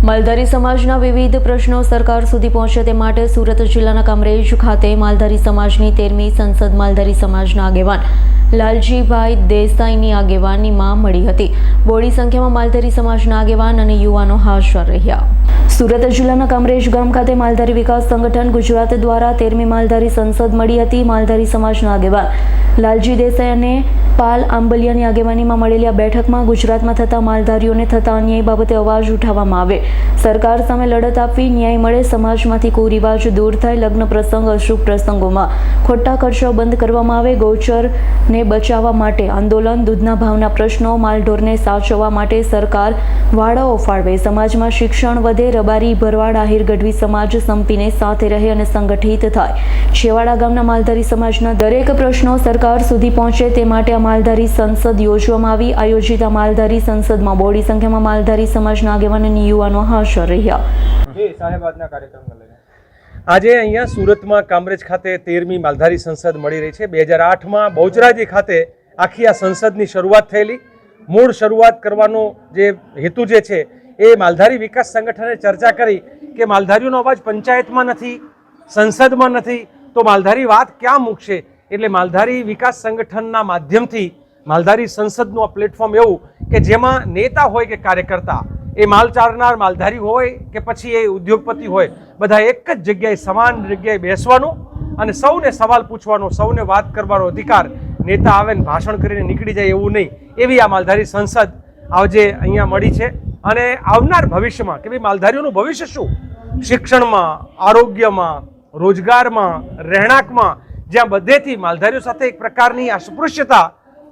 માલધારી સમાજના વિવિધ પ્રશ્નો સરકાર સુધી પહોંચે તે માટે સુરત જિલ્લાના કામરેજ ખાતે માલધારી સમાજની 13મી સંસદ માલધારી સમાજના આગેવાન લાલજીભાઈ દેસાઈની આગેવાનીમાં મળી હતી. બોડી સંખ્યામાં માલધારી સમાજના આગેવાન અને યુવાનો હાજર રહ્યા. સુરત જિલ્લાના કામરેજ ગામ ખાતે માલધારી વિકાસ સંગઠન ગુજરાત દ્વારા 13મી માલધારી સંસદ મળી હતી. માલધારી સમાજના આગેવાન લાલજી દેસાઈ અને પાલ આંબલિયાની આગેવાનીમાં મળેલી આ બેઠકમાં ગુજરાતમાં થતા માલધારીઓને થતા અન્યાય બાબતે અવાજ ઉઠાવવામાં આવે, સરકાર સામે લડત આપવી, ન્યાય મળે, સમાજમાંથી કુરિવાજ દૂર થાય, લગ્ન પ્રસંગ અશુભ પ્રસંગોમાં ખોટા ખર્ચો બંધ કરવામાં આવે, ગૌચરને બચાવવા માટે આંદોલન, દૂધના ભાવના પ્રશ્નો, માલઢોરને સાચવવા માટે સરકાર વાડાઓ ફાળવે, સમાજમાં શિક્ષણ વધે, રબારી ભરવાડ આહિર ગઢવી સમાજ સંપીને સાથે રહે અને સંગઠિત થાય. છેવાડા ગામના માલધારી સમાજના દરેક પ્રશ્નો સરકાર સુધી પહોંચે તે માટે આ માલધારી સંસદ યોજવામાં આવી. આયોજિત આ માલધારી સંસદમાં બોડી સંખ્યામાં માલધારી સમાજના આગેવાન અને યુવાનો હાજર રહ્યા. આજે અહીંયા સુરતમાં કામરેજ ખાતે 13મી માલધારી સંસદ મળી રહી છે. 2008માં બહુચરાજી ખાતે આખી આ સંસદની શરૂઆત થયેલી. મૂળ શરૂઆત કરવાનો જે હેતુ જે છે એ માલધારી વિકાસ સંગઠને ચર્ચા કરી કે માલધારીઓનો અવાજ પંચાયતમાં નથી, સંસદમાં નથી, તો માલધારી વાત ક્યાં મૂકશે. એટલે માલધારી વિકાસ સંગઠનના માધ્યમથી માલધારી સંસદનું આ પ્લેટફોર્મ એવું કે જેમાં નેતા હોય કે કાર્યકર્તા, એ માલ ચારનાર માલધારી હોય કે પછી એ ઉદ્યોગપતિ હોય, બધા એક જ જગ્યાએ સમાન જગ્યાએ બેસવાનું અને સૌને સવાલ પૂછવાનો, સૌને વાત કરવાનો અધિકાર. નેતા આવે ને ભાષણ કરીને નીકળી જાય એવું નહીં, એવી આ માલધારી સંસદ આજે અહીંયા મળી છે. અને આવનાર ભવિષ્યમાં કે ભાઈ માલધારીઓનું ભવિષ્ય શું, શિક્ષણમાં, આરોગ્યમાં, રોજગારમાં, રહેણાંકમાં, જ્યાં બધેથી માલધારીઓ સાથે એક પ્રકારની અસ્પૃશ્યતા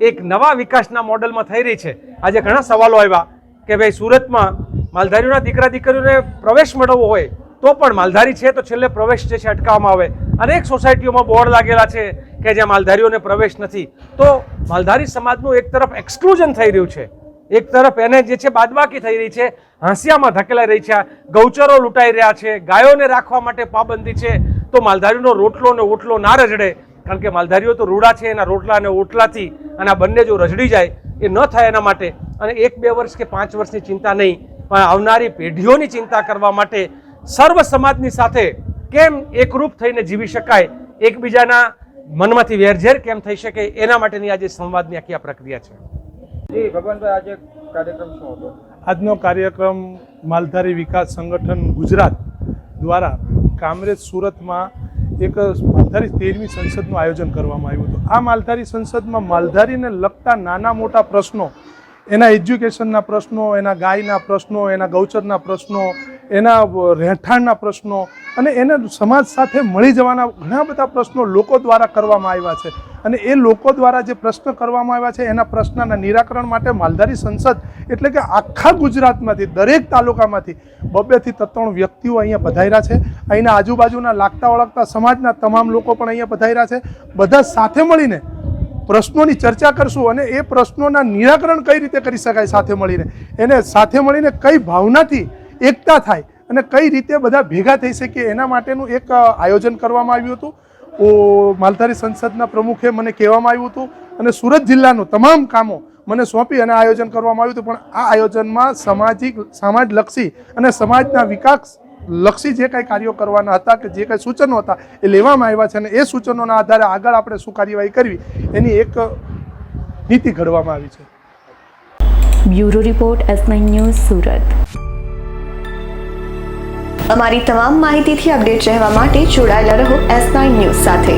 એક નવા વિકાસના મોડલમાં થઈ રહી છે. આજે ઘણા સવાલો આવ્યા કે ભાઈ સુરતમાં માલધારીઓના દીકરા દીકરીઓને પ્રવેશ મેળવવો હોય તો પણ માલધારી છે તો છેલ્લે પ્રવેશ જે છે અટકાવવામાં આવે. અનેક સોસાયટીઓમાં બોર્ડ લાગેલા છે કે જ્યાં માલધારીઓને પ્રવેશ નથી. તો માલધારી સમાજનું એક તરફ એક્સક્લુઝન થઈ રહ્યું છે, એક તરફ એને જે છે બાદબાકી થઈ રહી છે, હાંસિયામાં ધકેલાઈ રહી છે, ગૌચરો લૂંટાઈ રહ્યા છે, ગાયોને રાખવા માટે પાબંદી છે. તો માલધારીનો રોટલો ને ઓટલો ના રજડે, કારણ કે માલધારીઓ તો રૂડા છે, એના રોટલા અને ઓટલાથી અને આ બંને જો રજડી જાય એ ન થાય એના માટે. અને 1-2 વર્ષ કે 5 વર્ષની ચિંતા નહીં, પણ આવનારી પેઢીઓની ચિંતા કરવા માટે સર્વ સમાજની સાથે કેમ એકરૂપ થઈને જીવી શકાય, એકબીજાના મનમાંથી વેરઝેર કેમ થઈ શકે, એના માટેની આજે સંવાદની આખી આ પ્રક્રિયા છે. જી ભગવાનભાઈ, આજે કાર્યક્રમ શું હતો? આજનો કાર્યક્રમ માલધારી વિકાસ સંગઠન ગુજરાત દ્વારા કામરેજ સુરતમાં એક માલધારી 13મી સંસદનું આયોજન કરવામાં આવ્યું હતું. આ માલધારી સંસદમાં માલધારીને લગતા નાના મોટા પ્રશ્નો, એના એજ્યુકેશનના પ્રશ્નો, એના ગાયના પ્રશ્નો, એના ગૌચરના પ્રશ્નો, એના રહેઠાણના પ્રશ્નો અને એને સમાજ સાથે મળી જવાના ઘણા બધા પ્રશ્નો લોકો દ્વારા કરવામાં આવ્યા છે. અને એ લોકો દ્વારા જે પ્રશ્ન કરવામાં આવ્યા છે એના પ્રશ્નના નિરાકરણ માટે માલધારી સંસદ એટલે કે આખા ગુજરાતમાંથી દરેક તાલુકામાંથી 2-2 થી 3 વ્યક્તિઓ અહીંયા પધાર્યા છે. અહીંના આજુબાજુના લાગતા ઓળખતા સમાજના તમામ લોકો પણ અહીંયા પધાર્યા છે. બધા સાથે મળીને પ્રશ્નોની ચર્ચા કરશું અને એ પ્રશ્નોના નિરાકરણ કઈ રીતે કરી શકાય, સાથે મળીને એને સાથે મળીને કઈ ભાવનાથી એકતા થાય અને કઈ રીતે બધા ભેગા થઈ શકે એના માટેનું એક આયોજન કરવામાં આવ્યું હતું. માલધારી સંસદના પ્રમુખે મને કહેવામાં આવ્યું હતું અને સુરત જિલ્લાનું તમામ કામો મને સોંપી અને આયોજન કરવામાં આવ્યું હતું. પણ આ આયોજનમાં સમાજલક્ષી અને સમાજના વિકાસ લક્ષી જે કાંઈ કાર્યો કરવાના હતા કે જે કાંઈ સૂચનો હતા એ લેવામાં આવ્યા છે અને એ સૂચનોના આધારે આગળ આપણે શું કાર્યવાહી કરવી એની એક નીતિ ઘડવામાં આવી છે. Bureau report S9 news Surat. અમારી તમામ માહિતીથી અપડેટ રહેવા માટે જોડાયેલા રહો S9 ન્યૂઝ સાથે.